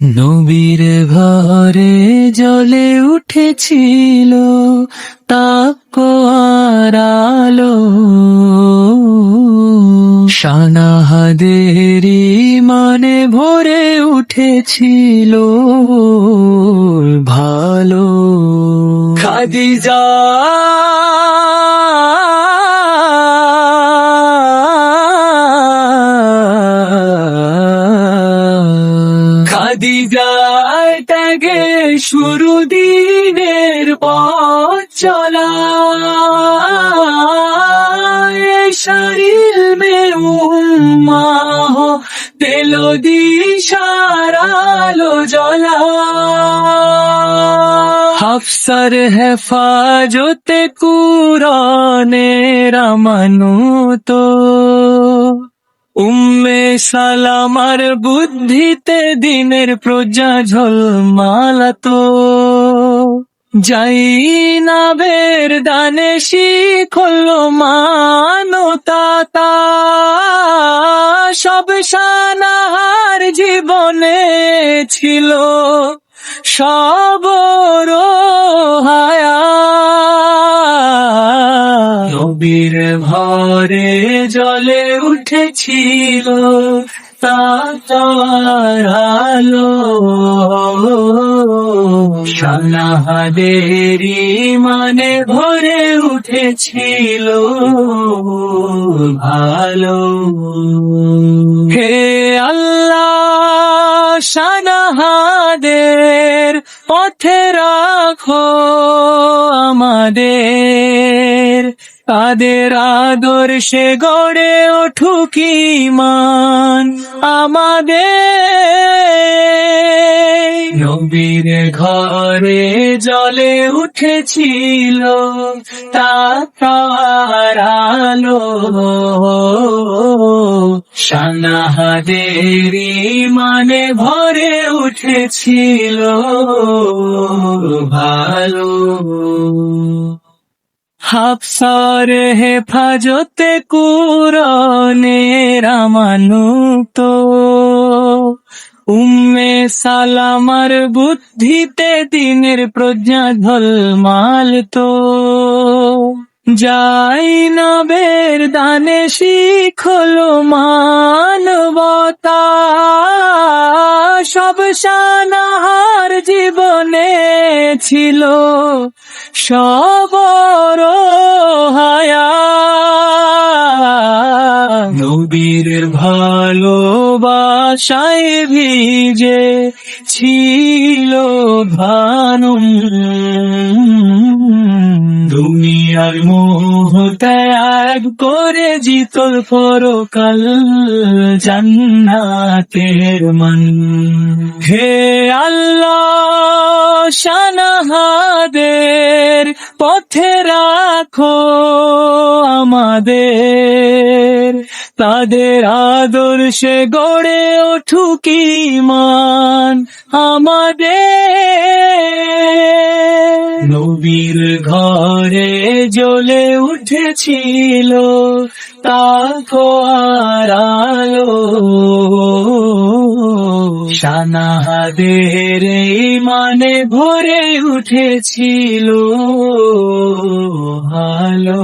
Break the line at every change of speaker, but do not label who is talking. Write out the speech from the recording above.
নবীর ঘরে জ্বলে উঠেছিল তাকওয়ার আলো, সানাহাদেরি মানে ভরে উঠেছিল ভালো। খাদিজা খাদিজার ত্যাগে শুরু দিনের পথ চলা, শরীর মে উম্মাহ দিল দিশার আলো জ্বলা। হাফসার হেফাজতে কুরআনের আমানত, উম্মে সালামার বুদ্ধিতে দিনের প্রজা ঝলমালাতো। জাইনাবের দানে শিখলো মানবতা, সব সানাহার জীবনে ছিল সবর হায়া। নবীর ঘরে জ্বলে উঠেছিল তাকওয়ার আলো, সানাহাদেরি মানে ভরে উঠেছিল ভালো। হে আল্লাহ, সানাহাদের পথে রাখো আমাদের, তাদের আদর্শে গড়ে উঠুক ঈমান আমাদের। নবীর ঘরে জ্বলে উঠেছিল তাকওয়ার আলো, সানাহাদেরি মানে ভরে উঠেছিল ভালো। হাফসার হেফাজতে কুরআনের আমানত, উম্মে সালামার বুদ্ধিতে দিনের প্রজ্ঞা ঝলমালতো। জাইনাবের দানে শিখলো মানবতা, সব সানাহার জীবনে ছিল সবর হায়া। নবীর ভালোবাসায় ভিজে ছিল ভানুম, দুনিয়ার মোহ ত্যাগ করে জিতল পরকাল জান্নাতের মান। হে আল্লাহ, সানাহাদের পথে রাখো আমাদের, তাদের আদর্শে গড়ে উঠুক ঈমান আমাদের। নবীর ঘরে জ্বলে উঠেছিল তাকওয়ার আলো, সানাহাদের ঈমানে ভরে উঠেছিল ভালো।